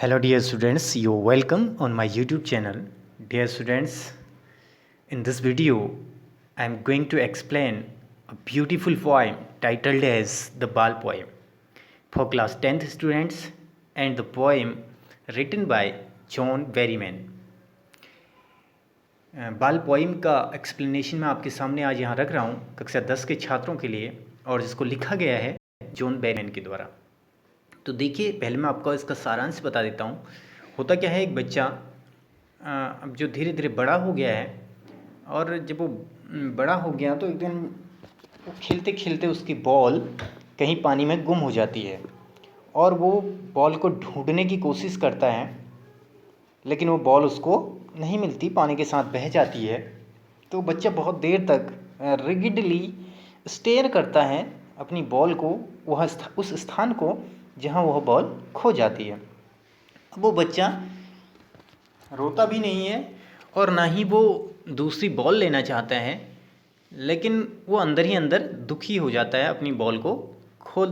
Hello dear students, you're welcome on my YouTube channel. Dear students, in this video I am going to explain a beautiful poem titled as The Bal Poem for class 10th students, and the poem written by John Berryman. बाल poem का explanation मैं आपके सामने आज यहाँ रख रहा हूँ कक्षा 10 के छात्रों के लिए, और जिसको लिखा गया है जॉन बेरीमैन के द्वारा। तो देखिए, पहले मैं आपको इसका सारांश बता देता हूँ। होता क्या है, एक बच्चा अब जो धीरे धीरे बड़ा हो गया है, और जब वो बड़ा हो गया तो एक दिन वो खेलते खेलते उसकी बॉल कहीं पानी में गुम हो जाती है, और वो बॉल को ढूंढने की कोशिश करता है, लेकिन वो बॉल उसको नहीं मिलती, पानी के साथ बह जाती है। तो बच्चा बहुत देर तक रिगिडली स्टेयर करता है अपनी बॉल को, वह उस स्थान को जहाँ वह बॉल खो जाती है। अब वो बच्चा रोता भी नहीं है और ना ही वो दूसरी बॉल लेना चाहता है, लेकिन वो अंदर ही अंदर दुखी हो जाता है अपनी बॉल को खो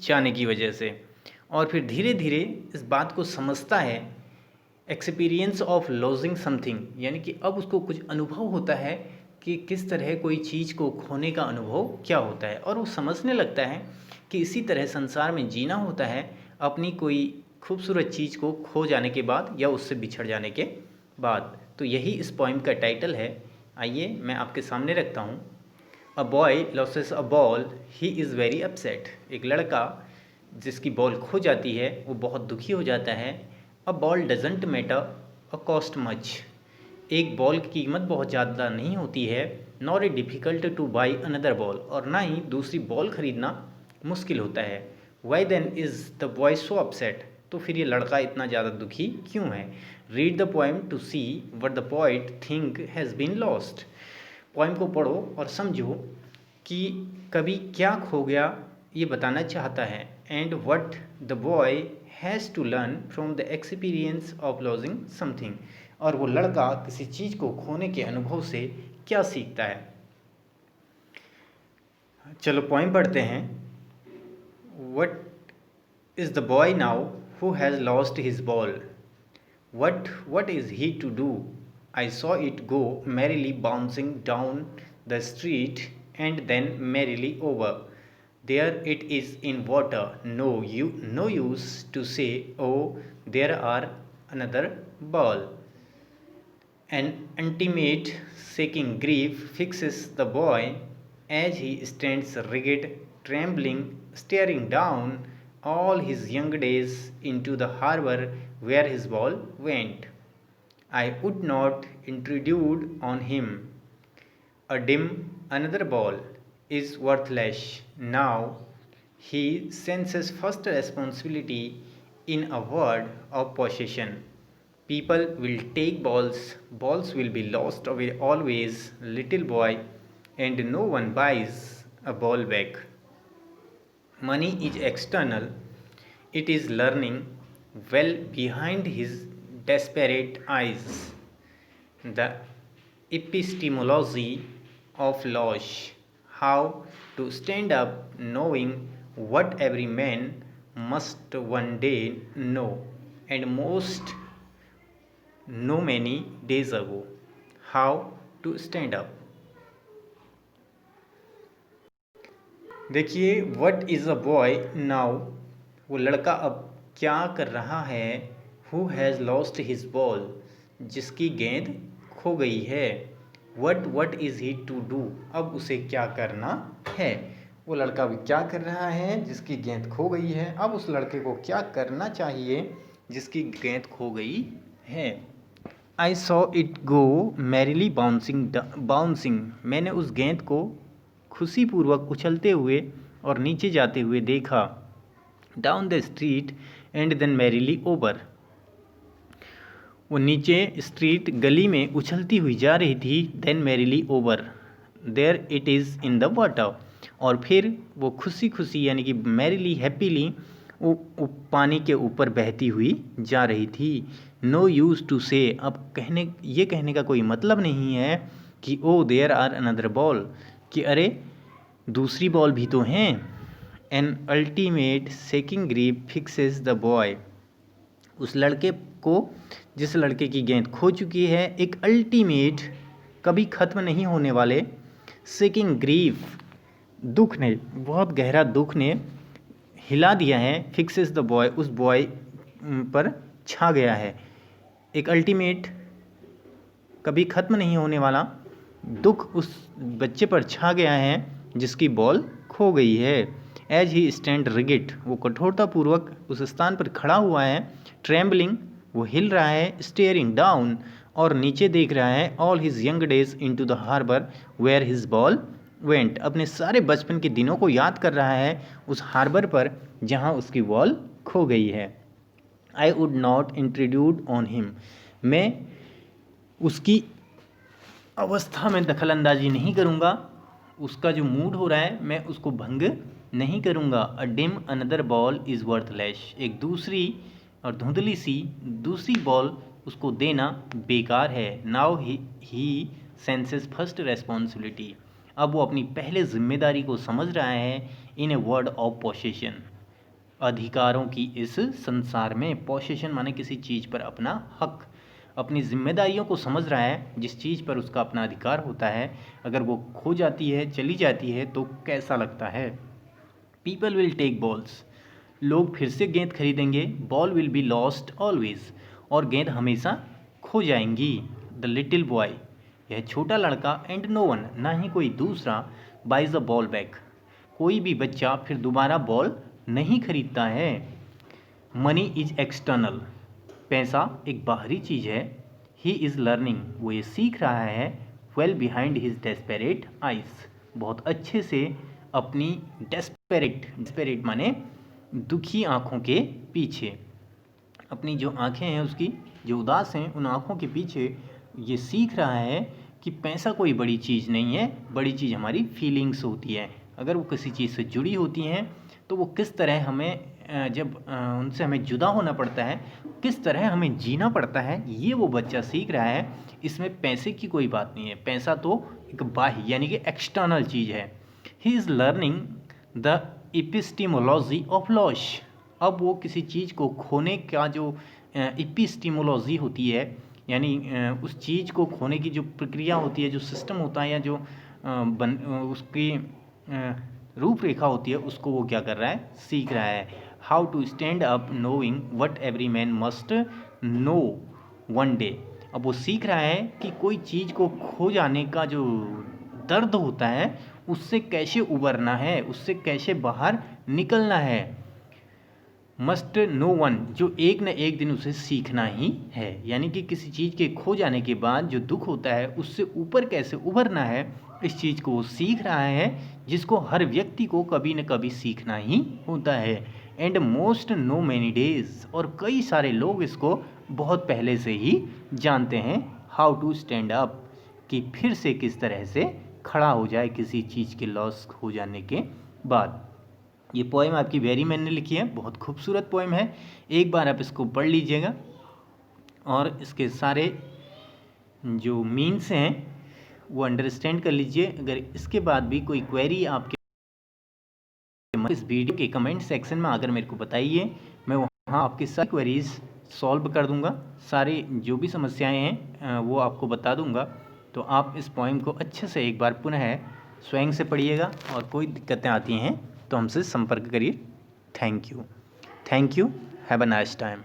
जाने की वजह से। और फिर धीरे धीरे इस बात को समझता है, एक्सपीरियंस ऑफ लॉजिंग समथिंग, यानी कि अब उसको कुछ अनुभव होता है कि किस तरह कोई चीज़ को खोने का अनुभव क्या होता है, और वो समझने लगता है कि इसी तरह संसार में जीना होता है, अपनी कोई खूबसूरत चीज़ को खो जाने के बाद या उससे बिछड़ जाने के बाद। तो यही इस पोइम का टाइटल है। आइए मैं आपके सामने रखता हूँ। A boy losses a ball, he is very upset. एक लड़का जिसकी बॉल खो जाती है वो बहुत दुखी हो जाता है। A ball doesn't matter a cost much, एक बॉल की कीमत बहुत ज़्यादा नहीं होती है। Nor a difficult to buy another ball, और ना ही दूसरी बॉल ख़रीदना मुश्किल होता है। Why then is the boy so upset, तो फिर ये लड़का इतना ज़्यादा दुखी क्यों है। Read the poem to see what the poet think has been lost. Poem को पढ़ो और समझो कि कभी क्या खो गया, ये बताना चाहता है। And what the boy has to learn from the experience of losing something, और वो लड़का किसी चीज़ को खोने के अनुभव से क्या सीखता है। चलो पोएम पढ़ते हैं। What is the boy now who has lost his ball, what is he to do? I saw it go merrily bouncing down the street and then merrily over. There it is in water. No use to say, oh, there are another ball. An intimate, shaking grief fixes the boy as he stands rigid, trembling, staring down all his young days into the harbour where his ball went. I would not intrude on him. A dim another ball is worthless now. He senses first responsibility in a word of possession. People will take balls will be lost away always, little boy, and no one buys a ball back. Money is external, it is learning well behind his desperate eyes. The epistemology of loss, how to stand up knowing what every man must one day know, and most know many days ago, how to stand up. देखिए, what is a boy now, वो लड़का अब क्या कर रहा है। Who has lost his ball, जिसकी गेंद खो गई है। What is he to do, अब उसे क्या करना है। वो लड़का अभी क्या कर रहा है, जिसकी गेंद खो गई है। अब उस लड़के को क्या करना चाहिए, जिसकी गेंद खो गई है। I saw it go merrily bouncing, मैंने उस गेंद को खुशीपूर्वक उछलते हुए और नीचे जाते हुए देखा। Down the street and then merrily over, वो नीचे स्ट्रीट गली में उछलती हुई जा रही थी। Then merrily over, there it is in the water, और फिर वो खुशी खुशी यानी कि मैरिली हैप्पीली वो पानी के ऊपर बहती हुई जा रही थी। नो यूज़ टू से, अब कहने का कोई मतलब नहीं है कि oh there are another ball, कि अरे दूसरी बॉल भी तो हैं। An ultimate seeking grief fixes the boy, उस लड़के को, जिस लड़के की गेंद खो चुकी है, एक अल्टीमेट, कभी ख़त्म नहीं होने वाले, सेकिंग ग्रीफ, दुख ने, बहुत गहरा दुख ने हिला दिया है, फिक्सेस द बॉय, उस बॉय पर छा गया है। एक अल्टीमेट, कभी ख़त्म नहीं होने वाला दुख उस बच्चे पर छा गया है जिसकी बॉल खो गई है। एज ही स्टैंड रिगिट, वो कठोरतापूर्वक उस स्थान पर खड़ा हुआ है। ट्रेम्बलिंग, वो हिल रहा है। स्टेयरिंग डाउन, और नीचे देख रहा है। All his young days into the harbour where his ball went, अपने सारे बचपन के दिनों को याद कर रहा है उस हार्बर पर जहाँ उसकी बॉल खो गई है। I would not introduced on him, मैं उसकी अवस्था में दखल अंदाजी नहीं करूँगा, उसका जो मूड हो रहा है मैं उसको भंग नहीं करूँगा। A dim another ball is worthless, एक दूसरी और धुंधली सी दूसरी बॉल उसको देना बेकार है। Now he senses first responsibility, अब वो अपनी पहले जिम्मेदारी को समझ रहा है। इन ए वर्ड ऑफ पोसेशन, अधिकारों की इस संसार में। पोसेशन माने किसी चीज़ पर अपना हक, अपनी जिम्मेदारियों को समझ रहा है, जिस चीज़ पर उसका अपना अधिकार होता है। अगर वो खो जाती है, चली जाती है, तो कैसा लगता है। पीपल विल टेक बॉल्स, लोग फिर से गेंद खरीदेंगे। Ball will be lost always, और गेंद हमेशा खो जाएंगी। द लिटिल बॉय, यह छोटा लड़का। एंड नो वन, ना ही कोई दूसरा। बाइज द बॉल बैक, कोई भी बच्चा फिर दोबारा बॉल नहीं खरीदता है। मनी इज एक्सटर्नल, पैसा एक बाहरी चीज़ है। ही इज़ लर्निंग, वो ये सीख रहा है। Well behind his desperate eyes, बहुत अच्छे से अपनी डेस्पेरेट माने दुखी आँखों के पीछे, अपनी जो आँखें हैं उसकी जो उदास हैं, उन आँखों के पीछे ये सीख रहा है कि पैसा कोई बड़ी चीज़ नहीं है, बड़ी चीज़ हमारी फीलिंग्स होती है। अगर वो किसी चीज़ से जुड़ी होती हैं तो वो किस तरह हमें, जब उनसे हमें जुदा होना पड़ता है, किस तरह हमें जीना पड़ता है, ये वो बच्चा सीख रहा है। इसमें पैसे की कोई बात नहीं है, पैसा तो एक बाह्य यानी कि एक्सटर्नल चीज़ है। He is learning the epistemology of loss, अब वो किसी चीज़ को खोने का जो एपिस्टीमोलॉजी होती है, यानी उस चीज़ को खोने की जो प्रक्रिया होती है, जो सिस्टम होता है, या जो उसकी रूपरेखा होती है, उसको वो क्या कर रहा है, सीख रहा है। How to stand up knowing what every man must know one day, अब वो सीख रहा है कि कोई चीज़ को खो जाने का जो दर्द होता है उससे कैसे उबरना है, उससे कैसे बाहर निकलना है। मस्ट नो वन, जो एक न एक दिन उसे सीखना ही है, यानी कि किसी चीज़ के खो जाने के बाद जो दुख होता है उससे ऊपर कैसे उभरना है, इस चीज़ को वो सीख रहा है, जिसको हर व्यक्ति को कभी न कभी सीखना ही होता है। And most know many days, और कई सारे लोग इसको बहुत पहले से ही जानते हैं। हाउ टू स्टैंड अप, कि फिर से किस तरह से खड़ा हो जाए किसी चीज़ के लॉस हो जाने के बाद। ये पोएम आपकी वेरी मैन ने लिखी है, बहुत खूबसूरत पोएम है। एक बार आप इसको पढ़ लीजिएगा और इसके सारे जो मीन्स हैं वो अंडरस्टैंड कर लीजिए। अगर इसके बाद भी कोई क्वेरी आपके, इस वीडियो के कमेंट सेक्शन में आकर मेरे को बताइए, मैं वहाँ आपकी सारी क्वेरीज सॉल्व कर दूँगा। सारी जो भी समस्याएं हैं वो आपको बता दूँगा। तो आप इस पोएम को अच्छे से एक बार पुनः स्वयं से पढ़िएगा, और कोई दिक्कतें आती हैं तो हमसे संपर्क करिए। Thank you, have a nice time.